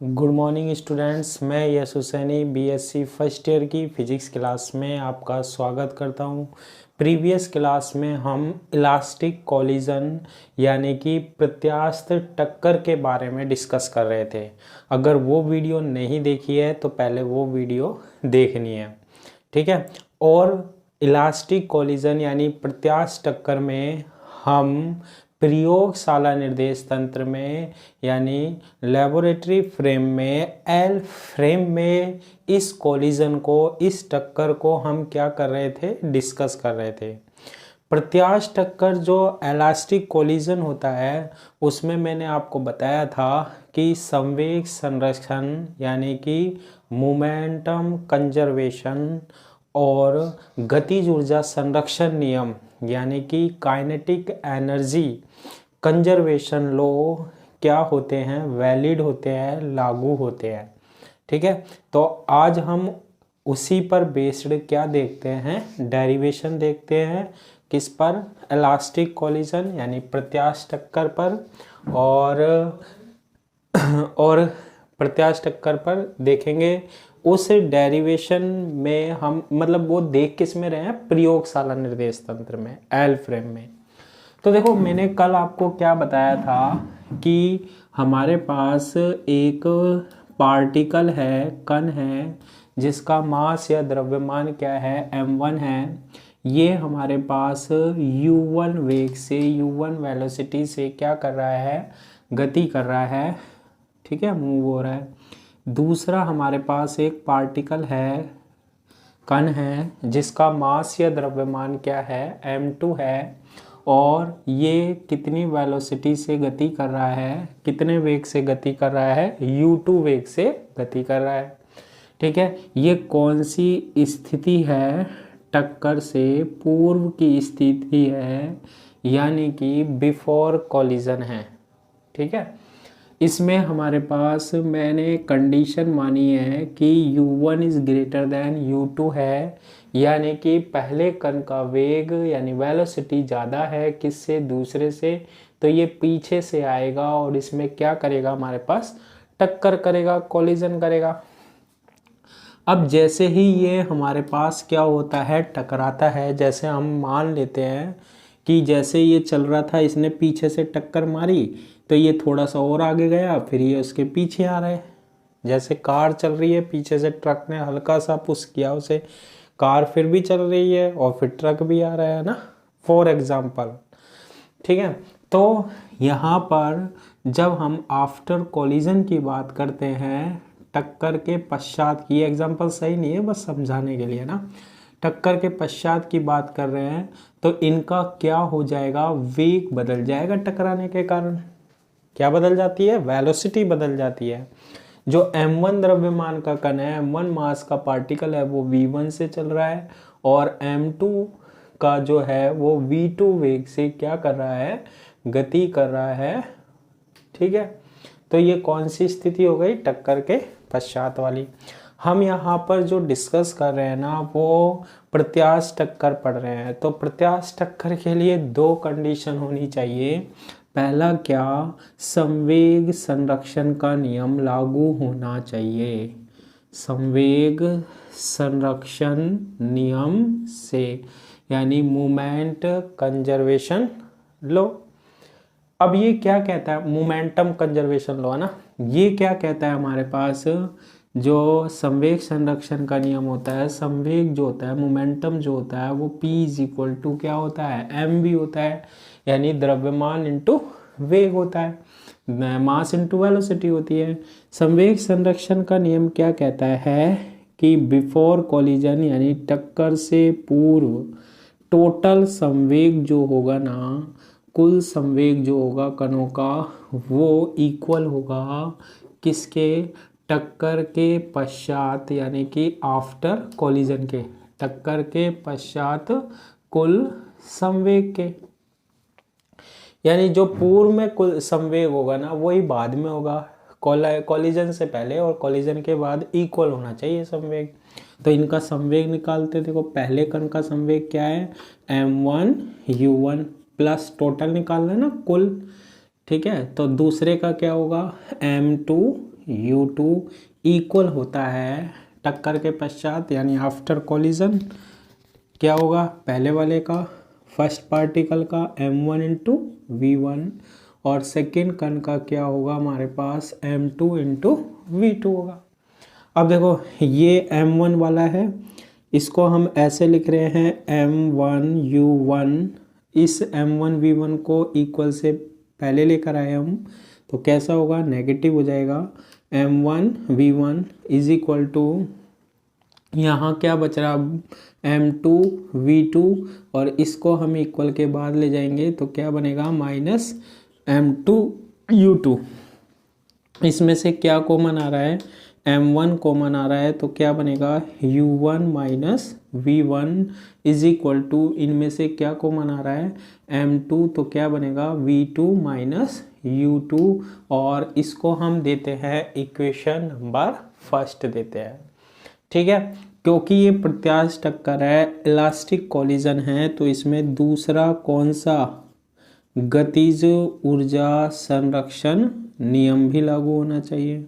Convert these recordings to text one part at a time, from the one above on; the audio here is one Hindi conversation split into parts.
गुड मॉर्निंग स्टूडेंट्स, मैं यश हुसैनी बीएससी फर्स्ट ईयर की फिजिक्स क्लास में आपका स्वागत करता हूं। प्रीवियस क्लास में हम इलास्टिक कोलिजन यानी कि प्रत्यास्थ टक्कर के बारे में डिस्कस कर रहे थे। अगर वो वीडियो नहीं देखी है तो पहले वो वीडियो देखनी है, ठीक है। और इलास्टिक कोलिजन यानी प्रत्यास्थ टक्कर में हम प्रयोगशाला निर्देश तंत्र में यानी लेबोरेटरी फ्रेम में एल फ्रेम में इस कोलिजन को, इस टक्कर को हम क्या कर रहे थे, डिस्कस कर रहे थे। प्रत्यास्थ टक्कर जो इलास्टिक कोलिजन होता है उसमें मैंने आपको बताया था कि संवेग संरक्षण यानी कि मोमेंटम कंजर्वेशन और गतिज ऊर्जा संरक्षण नियम यानी कि काइनेटिक एनर्जी कंजर्वेशन लॉ क्या होते हैं, वैलिड होते हैं, लागू होते हैं, ठीक है। तो आज हम उसी पर बेस्ड क्या देखते हैं, डेरिवेशन देखते हैं। किस पर? इलास्टिक कोलिजन यानी प्रत्यास्थ टक्कर पर। और प्रत्यास्थ टक्कर पर देखेंगे। उस डेरिवेशन में हम मतलब वो देख किस में रहे हैं, प्रयोगशाला निर्देश तंत्र में, एल फ्रेम में। तो देखो, मैंने कल आपको क्या बताया था कि हमारे पास एक पार्टिकल है, कण है, जिसका मास या द्रव्यमान क्या है, m1 है। ये हमारे पास u1 वेग से, u1 वेलोसिटी से क्या कर रहा है, गति कर रहा है, ठीक है, मूव हो रहा है। दूसरा हमारे पास एक पार्टिकल है, कण है, जिसका मास या द्रव्यमान क्या है, m2 है। और ये कितनी वेलोसिटी से गति कर रहा है, कितने वेग से गति कर रहा है, u2 वेग से गति कर रहा है, ठीक है। ये कौन सी स्थिति है, टक्कर से पूर्व की स्थिति है, यानी कि बिफोर कोलिजन है, ठीक है। इसमें हमारे पास मैंने कंडीशन मानी है कि u1 is greater than u2 है, यानी कि पहले कण का वेग यानी वेलोसिटी ज़्यादा है किससे, दूसरे से। तो ये पीछे से आएगा और इसमें क्या करेगा, हमारे पास टक्कर करेगा, कोलिजन करेगा। अब जैसे ही ये हमारे पास क्या होता है, टकराता है, जैसे हम मान लेते हैं कि जैसे ये चल रहा था, इसने पीछे से टक्कर मारी तो ये थोड़ा सा और आगे गया, फिर ये उसके पीछे आ रहा है। जैसे कार चल रही है, पीछे से ट्रक ने हल्का सा पुश किया उसे, कार फिर भी चल रही है और फिर ट्रक भी आ रहा है ना, फॉर एग्जाम्पल, ठीक है। तो यहाँ पर जब हम आफ्टर कोलिजन की बात करते हैं, टक्कर के पश्चात की, एग्जाम्पल सही नहीं है, बस समझाने के लिए ना, टक्कर के पश्चात की बात कर रहे हैं, तो इनका क्या हो जाएगा, वेग बदल जाएगा। टकराने के कारण क्या बदल जाती है, वेलोसिटी बदल जाती है। जो m1 द्रव्यमान का कण है, m1 मास का पार्टिकल है, वो v1 से चल रहा है, और m2 का जो है वो v2 वेग से क्या कर रहा है, गति कर रहा है, ठीक है। तो ये कौन सी स्थिति हो गई, टक्कर के पश्चात वाली। हम यहाँ पर जो डिस्कस कर रहे हैं ना, वो प्रत्यास्थ टक्कर पढ़ रहे हैं। तो प्रत्यास्थ टक्कर के लिए दो कंडीशन होनी चाहिए। पहला क्या, संवेग संरक्षण का नियम लागू होना चाहिए, संवेग संरक्षण नियम से, यानी मोमेंट कंजर्वेशन लॉ। अब ये क्या कहता है, मोमेंटम कंजर्वेशन लॉ है ना, ये क्या कहता है, हमारे पास जो संवेग संरक्षण का नियम होता है, संवेग जो होता है, मोमेंटम जो होता है, वो p इज इक्वल टू क्या होता है, mv होता है, यानी द्रव्यमान इंटू वेग होता है, मास इंटू वेलोसिटी होती है। संवेग संरक्षण का नियम क्या कहता है कि बिफोर कोलिजन यानी टक्कर से पूर्व टोटल संवेग जो होगा ना, कुल संवेग जो होगा कणों का, वो इक्वल होगा किसके, टक्कर के पश्चात यानी कि आफ्टर कोलिजन के, टक्कर के पश्चात कुल संवेग के। यानी जो पूर्व में कुल संवेग होगा ना, वही बाद में होगा, कोलिजन से पहले और कोलिजन के बाद इक्वल होना चाहिए संवेग। तो इनका संवेग निकालते, देखो पहले कण का संवेग क्या है, m1 u1 प्लस टोटल निकालना है ना, कुल, ठीक है। तो दूसरे का क्या होगा, m2 U2 इक्वल होता है टक्कर के पश्चात यानी आफ्टर कोलिजन क्या होगा, पहले वाले का फर्स्ट पार्टिकल का m1 इंटू V1 और सेकेंड कण का क्या होगा हमारे पास m2 इंटू V2 होगा। अब देखो ये m1 वाला है, इसको हम ऐसे लिख रहे हैं m1U1, इस m1 V1 को इक्वल से पहले लेकर आए हम, तो कैसा होगा, नेगेटिव हो जाएगा। m1 V1 is equal to, यहाँ क्या बच रहा m2 V2 और इसको हम इक्वल के बाद ले जाएंगे तो क्या बनेगा माइनस m2 U2। इसमें से क्या कॉमन आ रहा है, m1 कॉमन आ रहा है तो क्या बनेगा U1 minus V1 is equal to, इनमें से क्या कॉमन आ रहा है m2 तो क्या बनेगा V2 माइनस U2 और इसको हम देते हैं इक्वेशन नंबर फर्स्ट देते हैं। ठीक है, क्योंकि ये प्रत्यास्थ टक्कर है, इलास्टिक कोलिजन है, तो इसमें दूसरा कौन सा गतिज ऊर्जा संरक्षण नियम भी लागू होना चाहिए।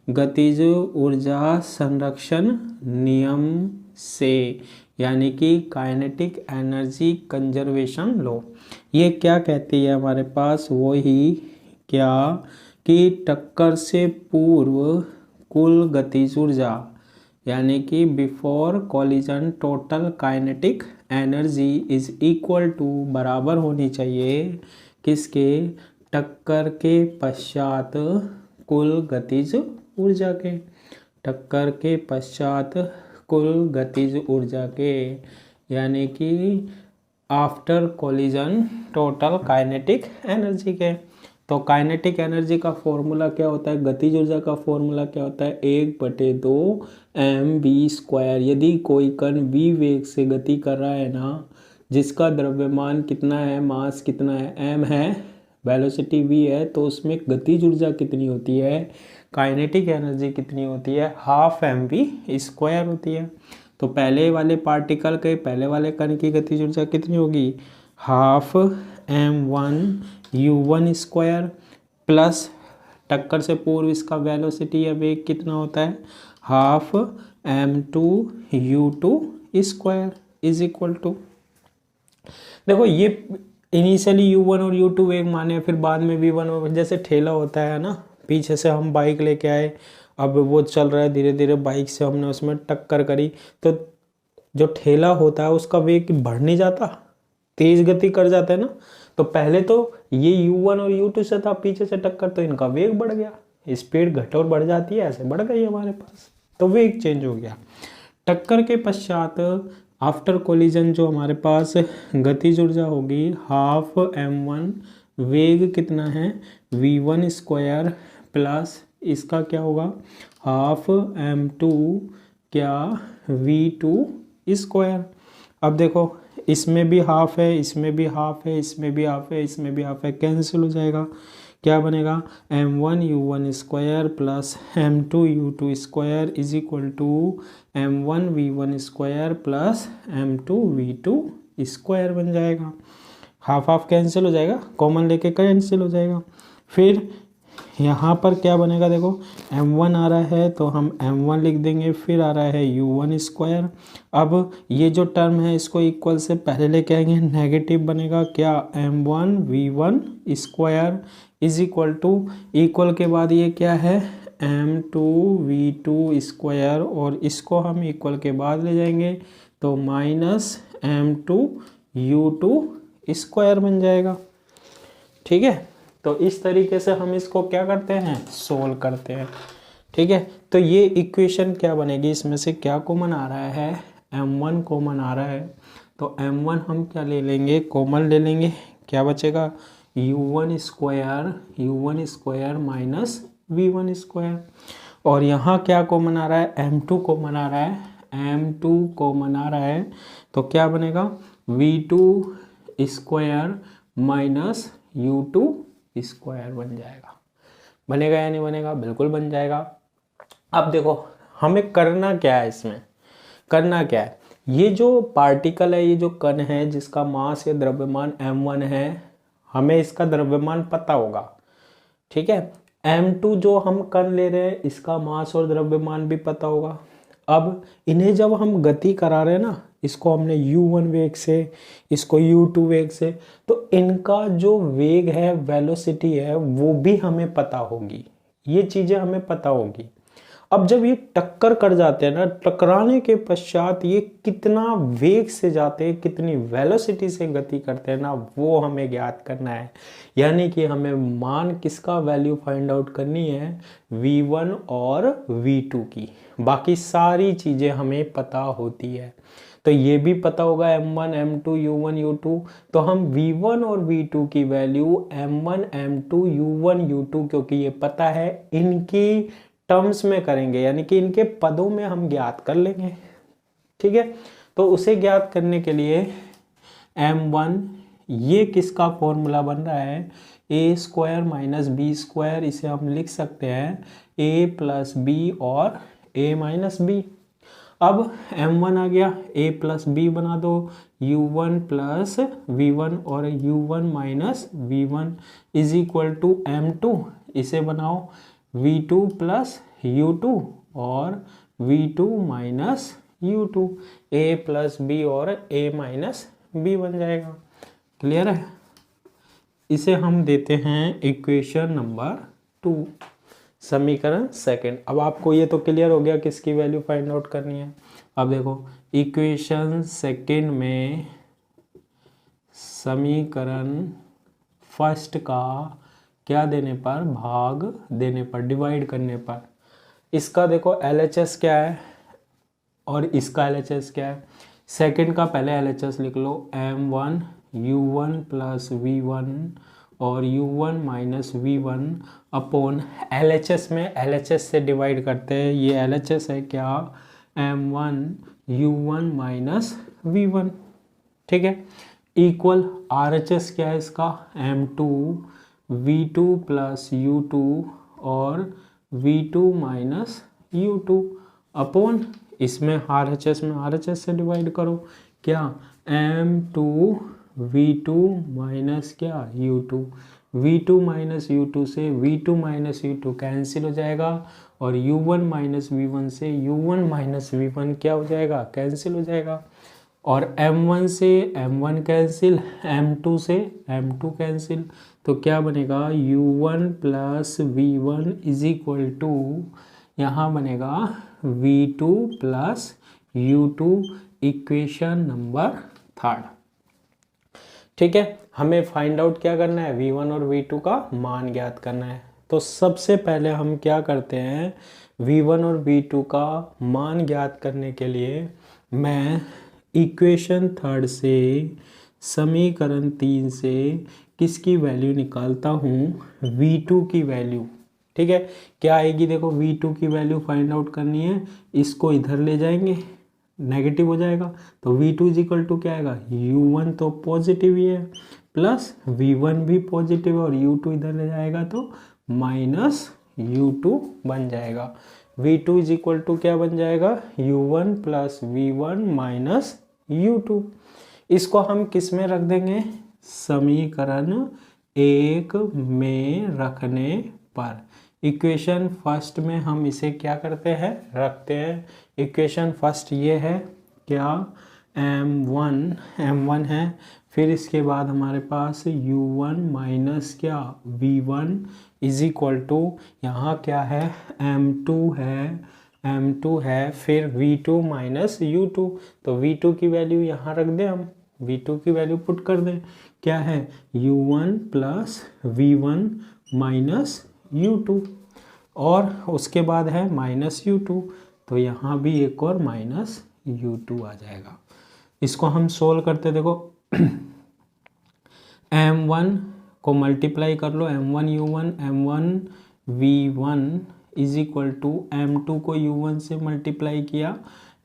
गतिज ऊर्जा संरक्षण नियम से यानी कि काइनेटिक एनर्जी कंजर्वेशन लॉ, ये क्या कहती है हमारे पास, वो ही क्या कि टक्कर से पूर्व कुल गतिज ऊर्जा यानी कि before collision total kinetic energy is equal to, बराबर होनी चाहिए किसके, टक्कर के पश्चात कुल गतिज ऊर्जा के, टक्कर के पश्चात कुल गतिज ऊर्जा के, यानी कि after collision total kinetic energy के। तो काइनेटिक एनर्जी का फॉर्मूला क्या होता है, गतिज ऊर्जा का फॉर्मूला क्या होता है, 1/2 mv²। यदि कोई कण v वेग से गति कर रहा है ना, जिसका द्रव्यमान कितना है, मास कितना है, m है, वेलोसिटी v है, तो उसमें गतिज ऊर्जा कितनी होती है, काइनेटिक एनर्जी कितनी होती है, 12mv² होती है। तो पहले वाले पार्टिकल के, पहले वाले कण की गतिज ऊर्जा कितनी होगी, 12m1U1² प्लस टक्कर से पूर्व इसका वेलोसिटी या वेग कितना होता है, 12m2U2² इज इक्वल टू, देखो ये इनिशियली U1 और U2 वेग माने, फिर बाद में V1, जैसे ठेला होता है ना, पीछे से हम बाइक लेके आए, अब वो चल रहा है धीरे धीरे, बाइक से हमने उसमें टक्कर करी, तो जो ठेला होता है उसका वेग बढ़ नहीं जाता, तेज गति कर जाता है ना। तो पहले तो ये U1 और U2 से था, पीछे से टक्कर, तो इनका वेग बढ़ गया, स्पीड घट और बढ़ जाती है, ऐसे बढ़ गई हमारे पास, तो वेग चेंज हो गया। टक्कर के पश्चात आफ्टर कोलिजन जो हमारे पास गतिज ऊर्जा होगी 12m1, वेग कितना है v1² प्लस इसका क्या होगा 12m2 क्या v2²। अब देखो इसमें भी हाफ है, इसमें भी हाफ है, इसमें भी हाफ है, इसमें भी हाफ है, कैंसिल हो जाएगा, क्या बनेगा m1U1² plus m2U2² is equal to m1V1² plus m2V2² बन जाएगा। हाफ हाफ कैंसिल हो जाएगा, कॉमन लेके कैंसिल हो जाएगा। फिर यहाँ पर क्या बनेगा, देखो m1 आ रहा है तो हम m1 लिख देंगे, फिर आ रहा है U1²। अब ये जो टर्म है इसको इक्वल से पहले लेके आएंगे, नेगेटिव बनेगा, क्या m1V1² is equal to, equal के बाद ये क्या है m2V2² और इसको हम इक्वल के बाद ले जाएंगे तो माइनस m2U2² बन जाएगा। ठीक है, तो इस तरीके से हम इसको क्या करते हैं, सोल्व करते हैं। ठीक है, तो ये इक्वेशन क्या बनेगी, इसमें से क्या कॉमन आ रहा है, m1 कॉमन आ रहा है, तो m1 हम क्या ले लेंगे, कॉमन ले लेंगे, क्या बचेगा U1² माइनस V1²। और यहाँ क्या कॉमन आ रहा है, m2 कॉमन आ रहा है, m2 कॉमन आ रहा है, तो क्या बनेगा V2² माइनस U2² बन जाएगा। बनेगा या नहीं बनेगा, बिल्कुल बन जाएगा। अब देखो हमें करना क्या है, इसमें करना क्या है, ये जो पार्टिकल है, ये जो कण है जिसका मास या द्रव्यमान m1 है, हमें इसका द्रव्यमान पता होगा। ठीक है, m2 जो हम कण ले रहे हैं इसका मास और द्रव्यमान भी पता होगा। अब इन्हें जब हम गति करा रहे हैं ना, इसको हमने u1 वेग से, इसको u2 वेग से, तो इनका जो वेग है, वेलोसिटी है, वो भी हमें पता होगी, ये चीजें हमें पता होगी। अब जब ये टक्कर कर जाते हैं ना, टकराने के पश्चात ये कितना वेग से जाते हैं, कितनी वेलोसिटी से गति करते हैं ना, वो हमें ज्ञात करना है। यानी कि हमें मान किसका वैल्यू फाइंड आउट करनी है, v1 और v2 की। बाकी सारी चीजें हमें पता होती है, तो ये भी पता होगा m1 m2 u1 u2। तो हम v1 और v2 की value m1 m2 u1 u2 क्योंकि ये पता है, इनकी टर्म्स में करेंगे, यानी कि इनके पदों में हम ज्ञात कर लेंगे। ठीक है, तो उसे ज्ञात करने के लिए m1, ये किसका फॉर्मूला बन रहा है, a square minus B square, इसे हम लिख सकते हैं a प्लस बी और a माइनस बी। अब m1 आ गया, a प्लस बी बना दो, u1 प्लस v1 और u1 minus v1 is equal to m2, इसे बनाओ v2 प्लस u2 और v2 minus u2, a plus B और a माइनस बी बन जाएगा। क्लियर है? इसे हम देते हैं इक्वेशन नंबर 2, समीकरण सेकंड। अब आपको ये तो क्लियर हो गया किसकी वैल्यू फाइंड आउट करनी है। अब देखो इक्वेशन सेकंड में समीकरण फर्स्ट का क्या देने पर, भाग देने पर, डिवाइड करने पर, इसका देखो LHS क्या है और इसका LHS क्या है। सेकंड का पहले LHS लिख लो, m1 u1 प्लस v1 और u1 minus v1 upon LHS में LHS से डिवाइड करते हैं, ये LHS है क्या, m1 u1 माइनस v1। ठीक है, इक्वल RHS क्या है इसका, m2 v2 प्लस u2 और v2 माइनस u2 अपॉन, इसमें RHS में RHS से डिवाइड करो, क्या m2 v2 माइनस क्या u2, v2 माइनस u2 से v2 माइनस u2 कैंसिल हो जाएगा और u1 माइनस v1 से u1 माइनस v1 क्या हो जाएगा, कैंसिल हो जाएगा। और m1 से m1 कैंसिल, m2 से m2 कैंसिल, तो क्या बनेगा u1 plus v1 is equal to, यहाँ बनेगा v2 plus u2, equation number third. ठीक है, हमें फाइंड आउट क्या करना है, v1 और v2 का मान ज्ञात करना है। तो सबसे पहले हम क्या करते हैं, v1 और v2 का मान ज्ञात करने के लिए मैं इक्वेशन थर्ड से, समीकरण 3 से किसकी वैल्यू निकालता हूँ, v2 की वैल्यू। ठीक है, क्या आएगी, देखो v2 की वैल्यू फाइंड आउट करनी है, इसको इधर ले जाएंगे, नेगेटिव हो जाएगा, तो v2 इज इक्वल टू क्या आएगा, u1 तो पॉजिटिव ही है, प्लस v1 भी पॉजिटिव है और u2 इधर ले जाएगा तो माइनस u2 बन जाएगा। v2 इज इक्वल टू क्या बन जाएगा, u1 plus v1 minus u2। इसको हम किस में रख देंगे, समीकरण 1 में रखने पर, इक्वेशन फर्स्ट में हम इसे क्या करते हैं, रखते हैं। इक्वेशन फर्स्ट ये है क्या, m1 है, फिर इसके बाद हमारे पास u1 माइनस क्या v1 इज इक्वल टू, यहाँ क्या है m2 है, फिर v2 माइनस u2, तो v2 की वैल्यू यहाँ रख दें, हम v2 की वैल्यू पुट कर दें, क्या है u1 plus v1 minus u2, और उसके बाद है माइनस u2, तो यहाँ भी एक और माइनस u2 आ जाएगा। इसको हम सोल्व करते, देखो m1 को मल्टीप्लाई कर लो, m1 u1 m1 v1 is equal to, m2 को u1 से मल्टीप्लाई किया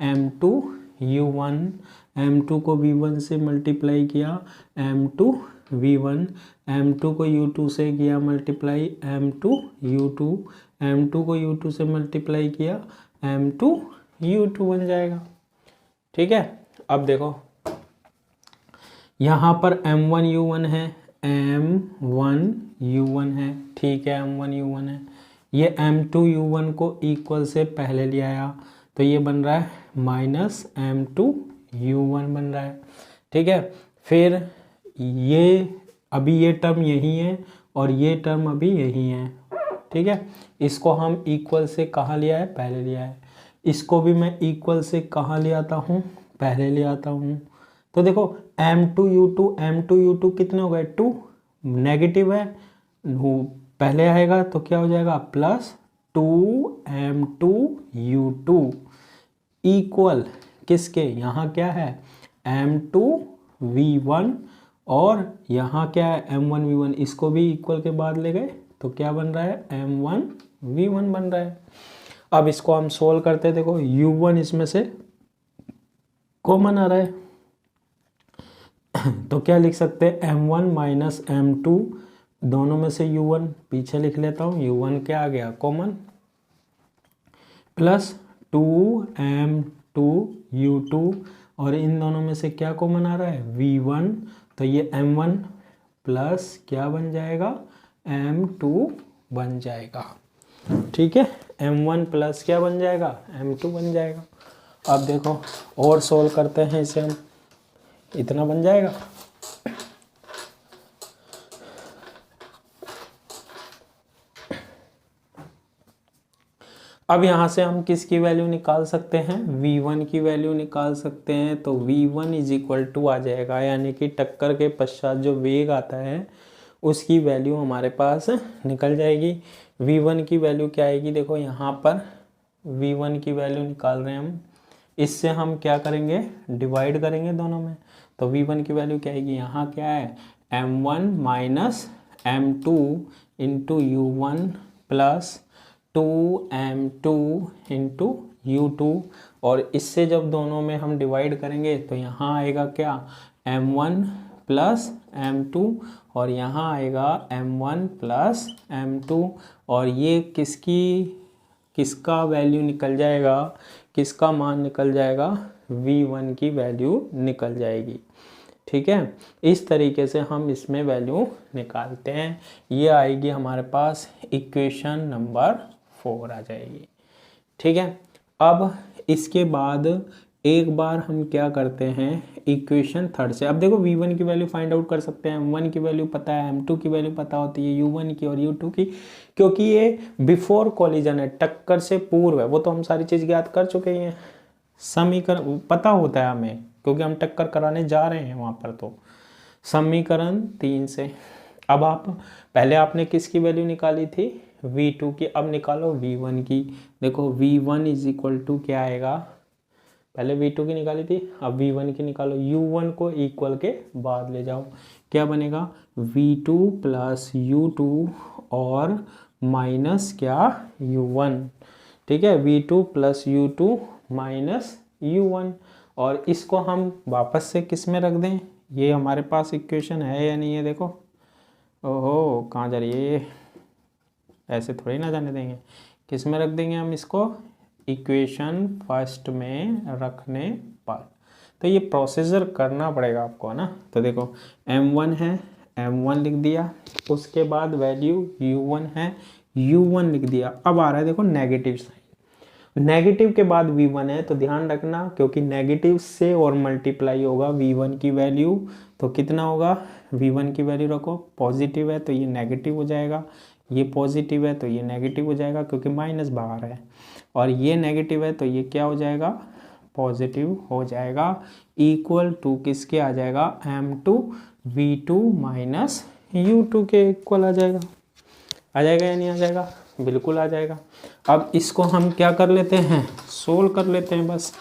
m2 u1, m2 को v1 से मल्टीप्लाई किया m2 v1, m2 को u2 से किया मल्टीप्लाई m2 u2, m2 को u2 से मल्टीप्लाई किया m2 u2 बन जाएगा। ठीक है, अब देखो यहाँ पर m1 u1 है, m1u1 है, ठीक है, m1u1 है। ये m2u1 को इक्वल से पहले ले आया तो ये बन रहा है माइनस m2u1 बन रहा है, ठीक है। फिर ये अभी ये टर्म यही है और ये टर्म अभी यही है, ठीक है। इसको हम इक्वल से कहाँ लिया है, पहले लिया है। इसको भी मैं इक्वल से कहाँ ले आता हूँ, पहले ले आता हूँ। तो देखो m2u2 कितने हो गए, 2, नेगेटिव है, पहले आएगा तो क्या हो जाएगा, प्लस 2m2u2 इक्वल किसके, यहाँ क्या है m2v1 और यहाँ क्या है m1v1, इसको भी इक्वल के बाद ले गए तो क्या बन रहा है m1v1 बन रहा है। अब इसको हम सोल्व करते हैं, देखो u1 इसमें से कॉमन आ रहा है तो क्या लिख सकते हैं m1 माइनस m2, दोनों में से u1 पीछे लिख लेता हूँ, u1 क्या आ गया कॉमन, प्लस 2m2u2 और इन दोनों में से क्या कॉमन आ रहा है v1, तो ये m1 प्लस क्या बन जाएगा m2 बन जाएगा, ठीक है। m1 प्लस क्या बन जाएगा, m2 बन जाएगा। अब देखो और सोल्व करते हैं इसे हम, इतना बन जाएगा। अब यहाँ से हम किसकी वैल्यू निकाल सकते हैं, v1 की वैल्यू निकाल सकते हैं। तो v1 इज इक्वल टू आ जाएगा, यानी कि टक्कर के पश्चात जो वेग आता है उसकी वैल्यू हमारे पास निकल जाएगी। v1 की वैल्यू क्या आएगी, देखो यहाँ पर v1 की वैल्यू निकाल रहे हैं हम, इससे हम क्या करेंगे, डिवाइड करेंगे दोनों में। तो v1 की वैल्यू क्या आएगी, यहाँ क्या है m1 minus m2 into u1 plus 2m2 into u2, और इससे जब दोनों में हम डिवाइड करेंगे तो यहाँ आएगा क्या m1 प्लस m2 और यहाँ आएगा m1 प्लस m2, और ये किसका वैल्यू निकल जाएगा, किसका मान निकल जाएगा, v1 की वैल्यू निकल जाएगी, ठीक है। इस तरीके से हम इसमें वैल्यू निकालते हैं। ये आएगी हमारे पास इक्वेशन नंबर 4 आ जाएगी, ठीक है। अब इसके बाद एक बार हम क्या करते हैं, इक्वेशन थर्ड से, अब देखो v1 की वैल्यू फाइंड आउट कर सकते हैं, m1 की वैल्यू पता है, m2 की वैल्यू पता होती है, u1 की और u2 की, क्योंकि ये बिफोर कॉलिजन है, टक्कर से पूर्व है, वो तो हम सारी चीज़ ज्ञात कर चुके हैं, समीकरण पता होता है हमें क्योंकि हम टक्कर कराने जा रहे हैं वहाँ पर। तो समीकरण 3 से अब आप पहले आपने किसकी वैल्यू निकाली थी, v2 की, अब निकालो v1 की। देखो v1 इज इक्वल टू क्या आएगा, पहले v2 की निकाली थी, अब v1 की निकालो, u1 को इक्वल के बाद ले जाओ, क्या बनेगा v2 प्लस u2 और माइनस क्या u1, ठीक है, v2 plus u2 minus u1, और इसको हम वापस से किस में रख दें, ये हमारे पास इक्वेशन है या नहीं है, देखो ओहो कहाँ जा रही है ये, ऐसे थोड़ी ना जाने देंगे, किस में रख देंगे हम इसको, इक्वेशन फर्स्ट में रखने पर। तो ये प्रोसीजर करना पड़ेगा आपको, है ना। तो देखो m1 है, m1 लिख दिया, उसके बाद वैल्यू u1 है, u1 लिख दिया। अब आ रहा है देखो नेगेटिव साइन, नेगेटिव के बाद v1 है, तो ध्यान रखना क्योंकि नेगेटिव से और मल्टीप्लाई होगा v1 की वैल्यू, तो कितना होगा, v1 की वैल्यू रखो, पॉजिटिव है तो ये नेगेटिव हो जाएगा, ये पॉजिटिव है तो ये नेगेटिव हो जाएगा क्योंकि माइनस बाहर है, और ये नेगेटिव है तो ये क्या हो जाएगा, पॉजिटिव हो जाएगा, इक्वल टू किसके आ जाएगा, m2v2 माइनस u2 के इक्वल आ जाएगा या नहीं आ जाएगा, बिल्कुल आ जाएगा। अब इसको हम क्या कर लेते हैं, सोल्व कर लेते हैं, बस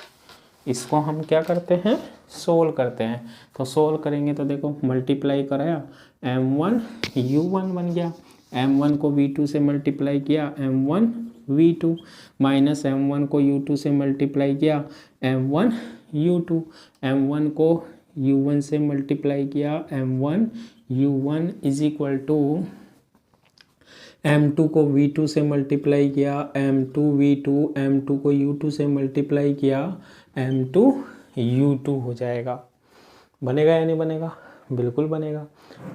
इसको हम क्या करते हैं, सोल्व करते हैं। तो सोल्व करेंगे तो देखो मल्टीप्लाई कराया, m1 u1 बन गया, m1 को v2 से मल्टीप्लाई किया m1 v2 माइनस m1 को u2 से मल्टीप्लाई किया m1 u2, m1 को u1 से मल्टीप्लाई किया m1 u1 is equal to m2 को v2 से मल्टीप्लाई किया m2 v2, m2 को u2 से मल्टीप्लाई किया m2 u2 हो जाएगा। बनेगा या नहीं बनेगा, बिल्कुल बनेगा।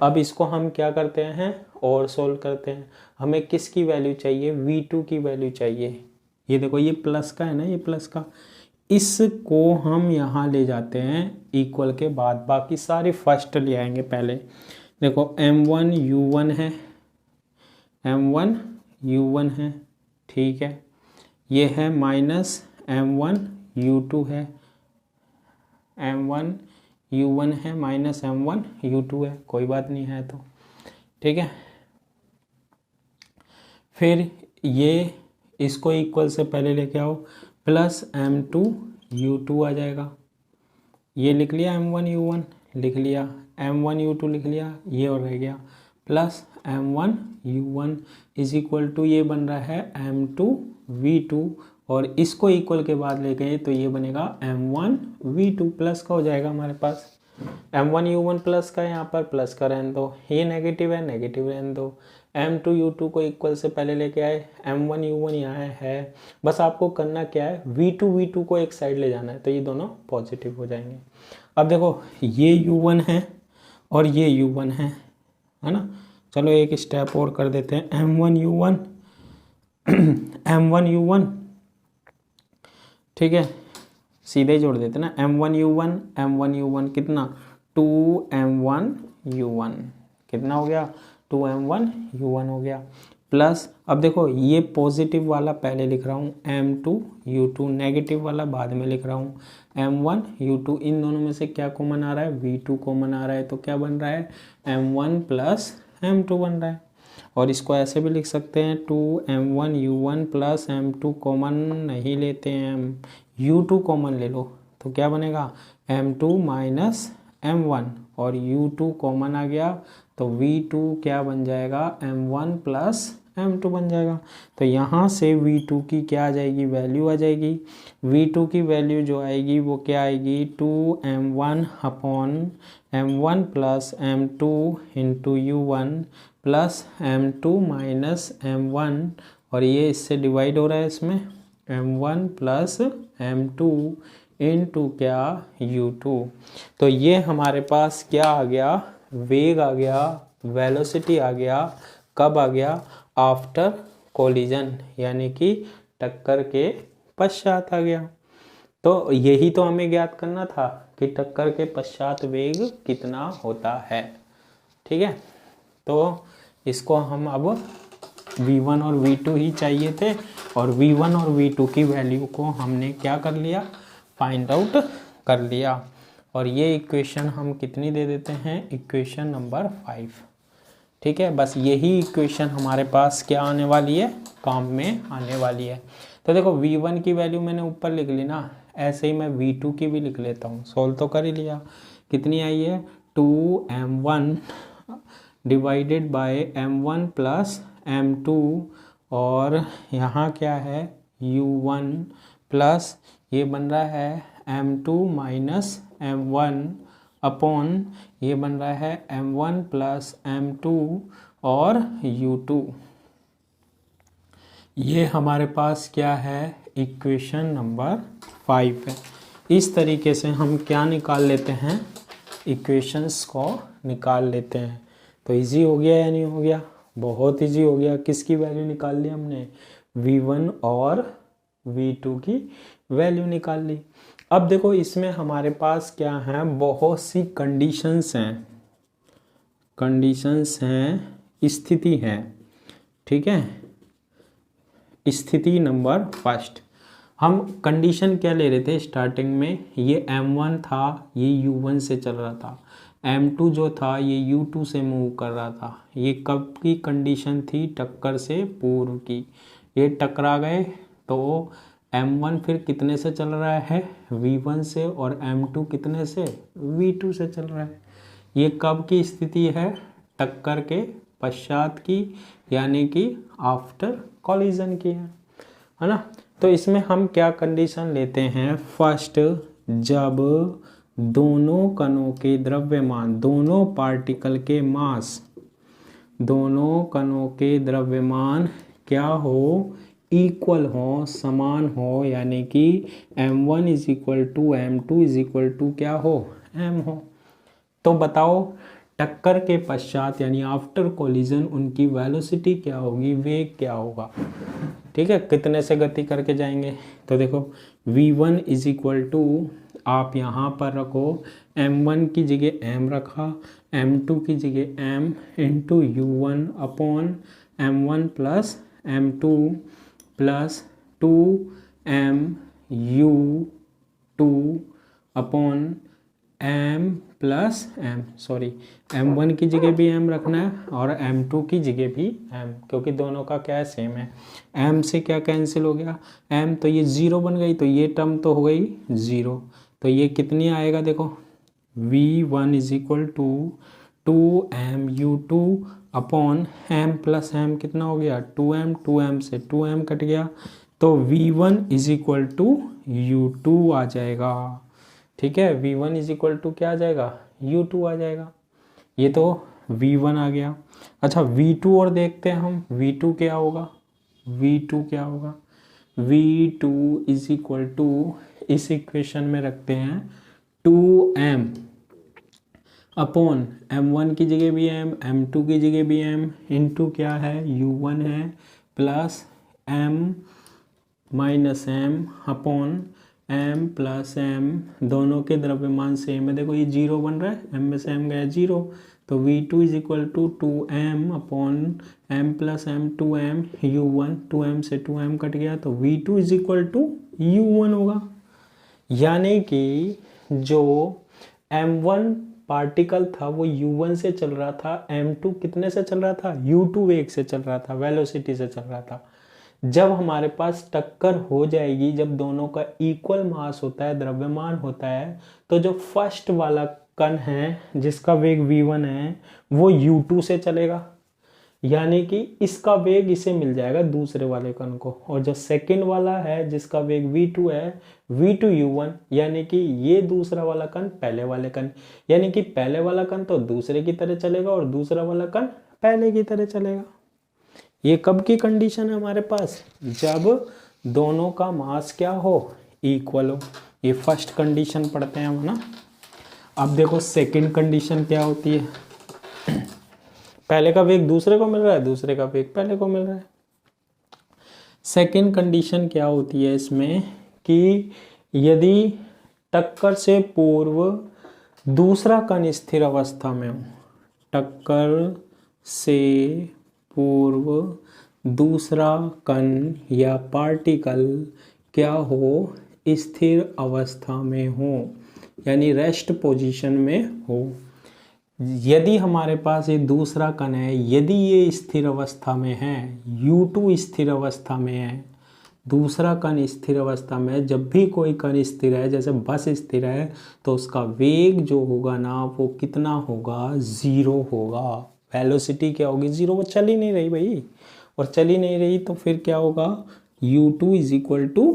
अब इसको हम क्या करते हैं और सोल्व करते हैं। हमें किसकी वैल्यू चाहिए, V2 की वैल्यू चाहिए। ये देखो ये प्लस का है ना, ये प्लस का, इसको हम यहाँ ले जाते हैं इक्वल के बाद, बाकी सारी फर्स्ट ले आएंगे पहले। देखो M1 U1 है, M1 U1 है, ठीक है। ये है माइनस M1 U2 है, M1 U1 है माइनस M1 U2 है, कोई बात नहीं है तो ठीक है। फिर ये इसको इक्वल से पहले लेके आओ, प्लस M2 U2 आ जाएगा। ये लिख लिया M1 U1 लिख लिया, M1 U2 लिख लिया, ये और रह गया plus M1 U1 is equal to ये बन रहा है M2 V2, और इसको इक्वल के बाद ले गए तो ये बनेगा M1 V2 प्लस का हो जाएगा हमारे पास। M1 U1 प्लस का, यहाँ पर प्लस का रहने दो, ये नेगेटिव है नेगेटिव रहने दो। M2 U2 को इक्वल से पहले लेके आए, M1 U1 यहाँ है। बस आपको करना क्या है, V2 V2 को एक साइड ले जाना है, तो ये दोनों पॉजिटिव हो जाएंगे। अब देखो ये U1 है और ये U1 है ना। चलो एक स्टेप और कर देते हैं, M1 U1 M1 U1, ठीक है, सीधे ही जोड़ देते ना, M1 U1 कितना 2M1 U1 कितना हो गया 2M1 U1 हो गया, प्लस अब देखो ये पॉजिटिव वाला पहले लिख रहा हूँ M2 U2, नेगेटिव वाला बाद में लिख रहा हूँ M1 U2। इन दोनों में से क्या कॉमन आ रहा है, V2 कॉमन आ रहा है, तो क्या बन रहा है M1 प्लस M2 बन रहा है। और इसको ऐसे भी लिख सकते हैं 2M1 U1 plus M2 common नहीं लेते हैं, U2 कॉमन ले लो, तो क्या बनेगा M2 माइनस M1, और U2 कॉमन आ गया तो V2 क्या बन जाएगा M1 प्लस M2 बन जाएगा। तो यहाँ से V2 की क्या आ जाएगी, वैल्यू आ जाएगी। V2 की वैल्यू जो आएगी वो क्या आएगी 2M1 upon M1 plus M2 into U1 plus M2 minus M1, और ये इससे डिवाइड हो रहा है इसमें M1 प्लस M2 इंटू क्या U2। तो ये हमारे पास क्या आ गया, वेग आ गया, वेलोसिटी आ गया, कब आ गया आफ्टर कोलिजन, यानी कि टक्कर के पश्चात आ गया। तो यही तो हमें ज्ञात करना था कि टक्कर के पश्चात वेग कितना होता है, ठीक है। तो इसको हम अब V1 और V2 ही चाहिए थे, और V1 और V2 की वैल्यू को हमने क्या कर लिया, फाइंड आउट कर लिया। और ये इक्वेशन हम कितनी दे देते हैं, इक्वेशन नंबर 5, ठीक है। बस यही इक्वेशन हमारे पास क्या आने वाली है, काम में आने वाली है। तो देखो V1 की वैल्यू मैंने ऊपर लिख ली ना, ऐसे ही मैं V2 की भी लिख लेता हूँ, सोल्व तो कर ही लिया। कितनी आई है 2M1 divided by M1 plus M2, और यहाँ क्या है U1 प्लस ये बन रहा है M2 माइनस M1 अपॉन ये बन रहा है M1 प्लस M2 और U2। ये हमारे पास क्या है, इक्वेशन नंबर 5 है। इस तरीके से हम क्या निकाल लेते हैं, इक्वेशंस को निकाल लेते हैं। तो इजी हो गया या नहीं हो गया, बहुत इजी हो गया। किसकी वैल्यू निकाल ली हमने, V1 और V2 की वैल्यू निकाल ली। अब देखो इसमें हमारे पास क्या है, बहुत सी कंडीशंस हैं, स्थिति है, ठीक है। स्थिति नंबर फर्स्ट, हम कंडीशन क्या ले रहे थे स्टार्टिंग में, ये M1 था, ये U1 से चल रहा था, M2 जो था ये U2 से मूव कर रहा था। ये कब की कंडीशन थी, टक्कर से पूर्व की। ये टकरा गए तो M1 फिर कितने से चल रहा है, V1 से, और M2 कितने से, V2 से चल रहा है। ये कब की स्थिति है, टक्कर के पश्चात की, यानी कि आफ्टर कॉलिजन की है ना। तो इसमें हम क्या कंडीशन लेते हैं, फर्स्ट जब दोनों कणों के द्रव्यमान, दोनों पार्टिकल के मास, दोनों कणों के द्रव्यमान क्या हो, इक्वल हो, समान हो, यानी कि M1 is equal to M2 is equal to क्या हो, M हो। तो बताओ टक्कर के पश्चात यानी आफ्टर कोलिजन उनकी वेलोसिटी क्या होगी, वेग क्या होगा। ठीक है, कितने से गति करके जाएंगे। तो देखो v1 इज इक्वल टू, आप यहाँ पर रखो m1 की जगह m रखा, m2 की जगह m into u1 upon m1 plus m2 plus 2m u2 upon m plus m, sorry m1 की जगह भी m रखना है और m2 की जगह भी m, क्योंकि दोनों का क्या है, सेम है। m से क्या कैंसिल हो गया, m तो ये 0 बन गई, तो ये टर्म तो हो गई 0। तो ये कितनी आएगा देखो, v1 is equal to 2m u2 upon m plus m कितना हो गया 2m, 2m से 2m कट गया, तो v1 is equal to u2 आ जाएगा। ठीक है, v1 इज इक्वल टू क्या आ जाएगा, u2 आ जाएगा। ये तो v1 आ गया। अच्छा v2 और देखते हैं हम, v2 क्या होगा, v2 क्या होगा, v2 इज इक्वल टू, इस इक्वेशन में रखते हैं 2m अपॉन m1 की जगह भी m, m2 की जगह भी m इंटू क्या है u1 है plus m minus m upon m plus m, दोनों के द्रव्यमान सेम है। देखो ये 0 बन रहा है, m में से m गया 0, तो v2 is equal to 2m upon m plus m 2m u1, 2m से 2m कट गया, तो v2 is equal to u1 होगा। यानी कि जो m1 पार्टिकल था वो u1 से चल रहा था, m2 कितने से चल रहा था, u2 वेग से चल रहा था, वेलोसिटी से चल रहा था। जब हमारे पास टक्कर हो जाएगी, जब दोनों का इक्वल मास होता है, द्रव्यमान होता है, तो जो फर्स्ट वाला कण है जिसका वेग v1 है वो u2 से चलेगा, यानी कि इसका वेग इसे मिल जाएगा दूसरे वाले कण को, और जो सेकंड वाला है जिसका वेग v2 है v2 u1, यानी कि ये दूसरा वाला कण पहले वाले कण, यानी कि पहले वाला कण तो दूसरे की तरह चलेगा और दूसरा वाला कण पहले की तरह चलेगा। ये कब की कंडीशन है हमारे पास, जब दोनों का मास क्या हो, इक्वल हो। ये फर्स्ट कंडीशन पढ़ते हैं हम ना। अब देखो सेकंड कंडीशन क्या होती है, पहले का वेग दूसरे को मिल रहा है, दूसरे का वेग पहले को मिल रहा है। सेकंड कंडीशन क्या होती है इसमें कि यदि टक्कर से पूर्व दूसरा कण स्थिर अवस्था में हो, टक्कर से पूर्व दूसरा कण या पार्टिकल क्या हो, स्थिर अवस्था में हो, यानी रेस्ट पोजीशन में हो। यदि हमारे पास ये दूसरा कण है, यदि ये स्थिर अवस्था में है, u2 स्थिर अवस्था में है, दूसरा कण स्थिर अवस्था में, जब भी कोई कण स्थिर है, जैसे बस स्थिर है, तो उसका वेग जो होगा ना वो कितना होगा, 0 होगा। वेलोसिटी क्या होगी, 0, वो चल ही नहीं रही भाई, और चल ही नहीं रही तो फिर क्या होगा, u2 इज इक्वल टू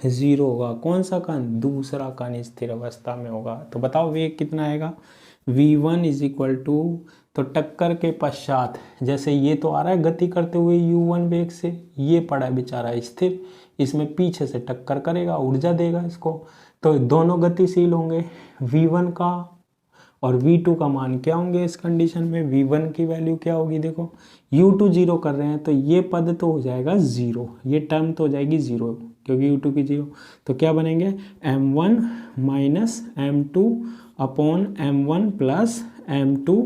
0 होगा। कौन सा कण, दूसरा कण स्थिर अवस्था में होगा। तो बताओ वेग कितना आएगा, v1 इज इक्वल टू, तो टक्कर के पश्चात जैसे ये तो आ रहा है गति करते हुए u1 वेग से, ये पड़ा है बेचारा स्थिर, इसमें पीछे से टक्कर करेगा, ऊर्जा देगा इसको, तो दोनों गतिशील होंगे। v1 का और v2 का मान क्या होंगे इस कंडीशन में, v1 की वैल्यू क्या होगी, देखो u2 0 कर रहे हैं तो ये पद तो हो जाएगा 0, ये टर्म तो हो जाएगी 0 क्योंकि u2 की 0, तो क्या बनेंगे m1 minus m2 upon m1 plus m2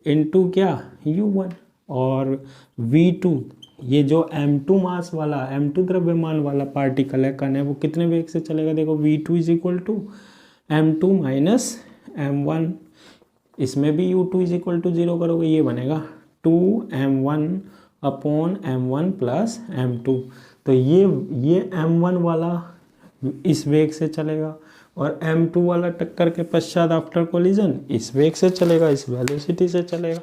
into क्या u1, और v2 ये जो m2 मास वाला, m2 द्रव्यमान वाला पार्टिकल है, कण है, वो कितने वेग से चलेगा, देखो v2 is equal to m2 minus m1, इसमें भी u2 इज इक्वल टू 0 करोगे, ये बनेगा 2m1 upon m1 plus m2, तो ये m1 वाला इस वेग से चलेगा और m2 वाला टक्कर के पश्चात आफ्टर कोलिजन इस वेग से चलेगा, इस वेलोसिटी से चलेगा।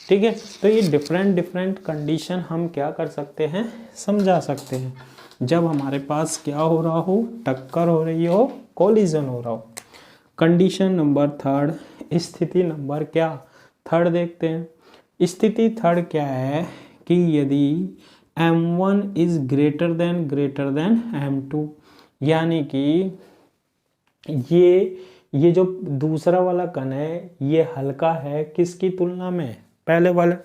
ठीक है, तो ये डिफरेंट कंडीशन हम क्या कर सकते हैं, समझा सकते हैं, जब हमारे पास क्या हो रहा हो, टक्कर हो रही हो, कोलिजन हो रहा हो। कंडीशन नंबर थर्ड, स्थिति नंबर क्या थर्ड देखते हैं। स्थिति थर्ड क्या है कि यदि m1 is greater than m2, यानी कि ये ये जो दूसरा वाला कण है ये हल्का है किसकी तुलना में, पहले वाला।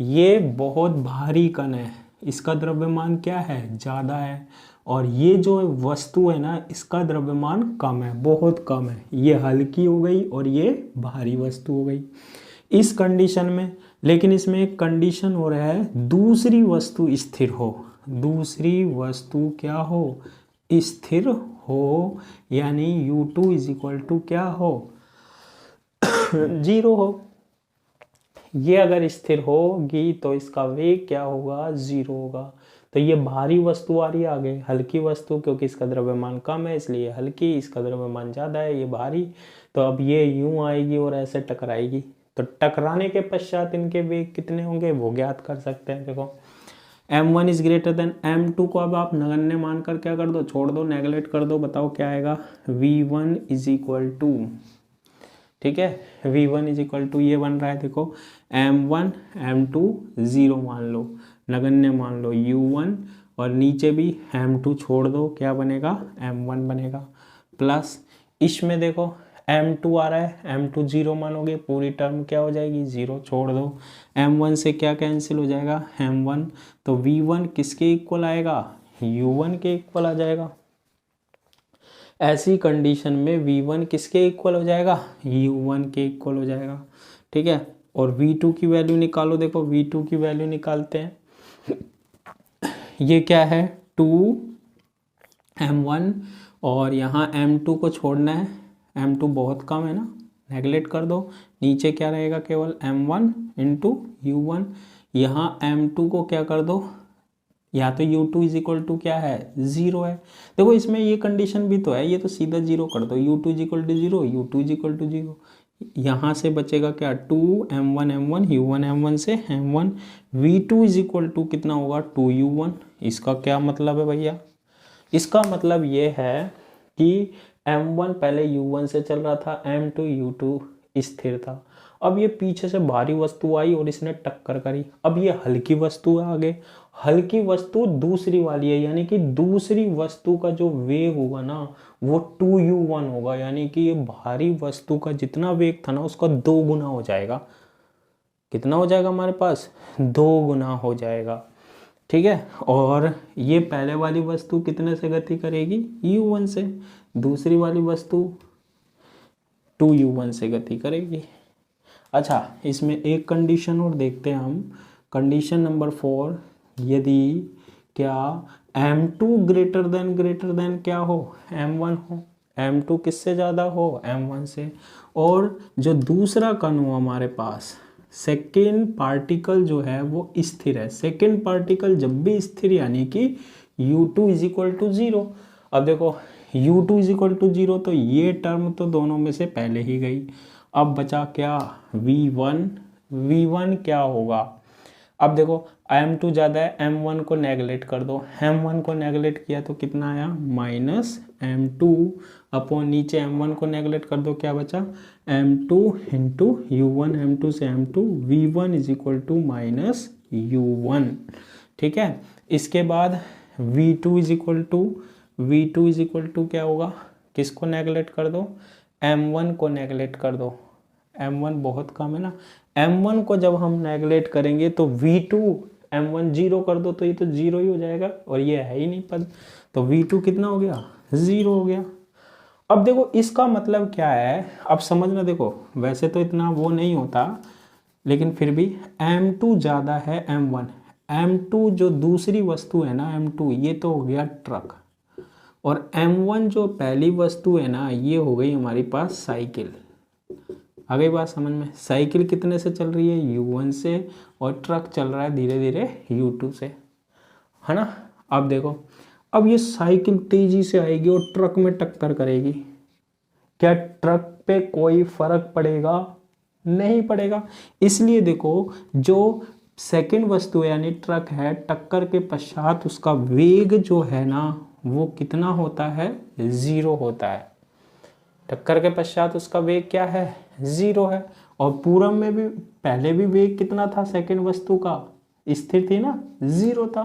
ये बहुत भारी कण है, इसका द्रव्यमान क्या है, ज़्यादा है। और ये जो वस्तु है ना इसका द्रव्यमान कम है, बहुत कम है। ये हल्की हो गई और ये भारी वस्तु हो गई इस कंडीशन में। लेकिन इसमें एक कंडीशन हो रहा है, दूसरी वस्तु स्थिर हो, दूसरी वस्तु क्या हो, स्थिर हो, यानी U2 इज इक्वल टू क्या हो 0 हो। ये अगर स्थिर होगी तो इसका वेग क्या होगा, 0 होगा। तो ये भारी वस्तु आ रही है आगे, हल्की वस्तु, क्योंकि इसका द्रव्यमान कम है इसलिए हल्की, इसका द्रव्यमान ज़्यादा है ये भारी। तो अब ये यूं आएगी और ऐसे टकराएगी। तो टकराने के पश्चात इनके वेग कितने होंगे वो ज्ञात कर सकते हैं। देखो m1 is greater than m2 को अब आप नगण्य मानकर क्या कर दो, छोड़ दो, नेगलेक्ट कर दो। बताओ क्या आएगा, v1 इज इक्वल टू, ठीक है, v1 इज इक्वल टू ये बन रहा है देखो m1 m2 0 मान लो, नगण्य मान लो u1, और नीचे भी m2 छोड़ दो, क्या बनेगा m1 बनेगा। प्लस इसमें देखो m2 आ रहा है, m2 0 मानोगे, पूरी टर्म क्या हो जाएगी 0, छोड़ दो। m1 से क्या कैंसिल हो जाएगा m1, तो v1 किसके इक्वल आएगा, u1 के इक्वल आ जाएगा। ऐसी कंडीशन में v1 किसके इक्वल हो जाएगा, u1 के इक्वल हो जाएगा, ठीक है। और v2 की वैल्यू निकालो, देखो v2 की वैल्यू निकालते हैं। ये क्या है 2m1, और यहाँ m2 को छोड़ना है, m2 बहुत कम है ना, नेगलेक्ट कर दो। नीचे क्या रहेगा, केवल m1 इंटू u1। यहाँ m2 को क्या कर दो, या तो u2 इज इक्वल टू क्या है 0 है। देखो इसमें ये कंडीशन भी तो है, ये तो सीधा 0 कर दो, u2 is equal to 0, u2 is equal to 0। यहाँ से बचेगा क्या 2m1 m1, u1 m1 से m1, v2 is equal to कितना होगा 2u1। इसका क्या मतलब है भैया, इसका मतलब ये है कि m1 पहले u1 से चल रहा था, m2 u2 स्थिर था। अब ये पीछे से भारी वस्तु आई और इसने टक्कर करी, अब ये हल्की वस्तु है आगे, हल्की वस्तु दूसरी वाली है, यानी कि दूसरी वस्तु का जो वेग होगा ना वो 2u1 होगा, यानी कि ये भारी वस्तु का जितना वेग था ना उसका 2 गुना हो जाएगा। कितना हो जाएगा हमारे पास, 2 गुना हो जाएगा, ठीक है। और ये पहले वाली वस्तु कितने से गति करेगी, u1 से, दूसरी वाली वस्तु 2u1 से गति करेगी। अच्छा, इसमें एक कंडीशन और देखते हैं हम, कंडीशन नंबर 4, यदि क्या m2 ग्रेटर देन क्या हो, m1 हो, m2 किससे ज़्यादा हो, m1 से। और जो दूसरा कण हो हमारे पास, सेकेंड पार्टिकल जो है वो स्थिर है। सेकेंड पार्टिकल जब भी स्थिर यानी कि u2 इज इक्वल टू 0। अब देखो u2 इज इक्वल टू 0, तो ये टर्म तो दोनों में से पहले ही गई। अब बचा क्या v1 क्या होगा, अब देखो m2 ज़्यादा है, m1 को नेगलेक्ट कर दो, m1 को नेगलेक्ट किया तो कितना आया -m2 अपॉन नीचे m1 को नेगलेक्ट कर दो, क्या बचा m2 इंटू u1, m2 से m2, v1 is equal to -u1, ठीक है। इसके बाद v2 इज इक्वल टू क्या होगा, किसको नेगलेक्ट कर दो, m1 को नेगलेक्ट कर दो, m1 बहुत कम है ना, m1 को जब हम नेगलेक्ट करेंगे तो v2 m1 0 कर दो तो ये तो 0 ही हो जाएगा, और ये है ही नहीं पद, तो v2 कितना हो गया 0 हो गया। अब देखो इसका मतलब क्या है, अब समझना, देखो वैसे तो इतना वो नहीं होता, लेकिन फिर भी m2 ज़्यादा है m1, m2 जो दूसरी वस्तु है ना m2, ये तो हो गया ट्रक, और m1 जो पहली वस्तु है ना ये हो गई हमारे पास साइकिल। आ गई बात समझ में, साइकिल कितने से चल रही है u1 से, और ट्रक चल रहा है धीरे धीरे u2 से, है ना। अब देखो, अब ये साइकिल तेजी से आएगी और ट्रक में टक्कर करेगी, क्या ट्रक पे कोई फर्क पड़ेगा, नहीं पड़ेगा। इसलिए देखो जो सेकंड वस्तु है यानी ट्रक है, टक्कर के पश्चात उसका वेग जो है ना वो कितना होता है 0 होता है। टक्कर के पश्चात उसका वेग क्या है 0 है, और पूरब में भी पहले भी वेग कितना था सेकंड वस्तु का, स्थिर थी ना 0 था।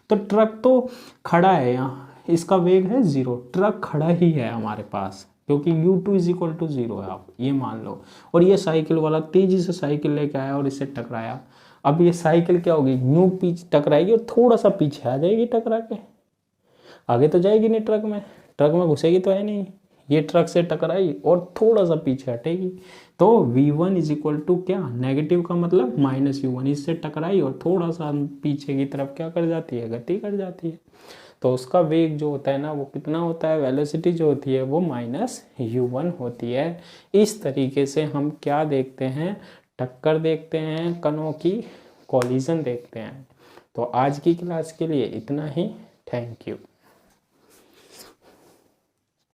तो ट्रक तो खड़ा है यहाँ, इसका वेग है 0, ट्रक खड़ा ही है हमारे पास, क्योंकि u2 इज इक्वल टू 0 है, आप ये मान लो। और ये साइकिल वाला तेजी से साइकिल लेके आया और इससे टकराया। अब ये साइकिल क्या होगी, न्यू पीछे टकराएगी और थोड़ा सा पीछे आ जाएगी टकरा के, आगे तो जाएगी नहीं, ट्रक में घुसेगी तो है नहीं। ये ट्रक से टकराई और थोड़ा सा पीछे हटेगी, तो v1 इज इक्वल टू क्या, नेगेटिव का मतलब -u1, इससे टकराई और थोड़ा सा पीछे की तरफ क्या कर जाती है, गति कर जाती है। तो उसका वेग जो होता है ना वो कितना होता है, वेलोसिटी जो होती है वो -u1 होती है। इस तरीके से हम क्या देखते हैं, टक्कर देखते हैं, कणों की कॉलिजन देखते हैं। तो आज की क्लास के लिए इतना ही। Thank you.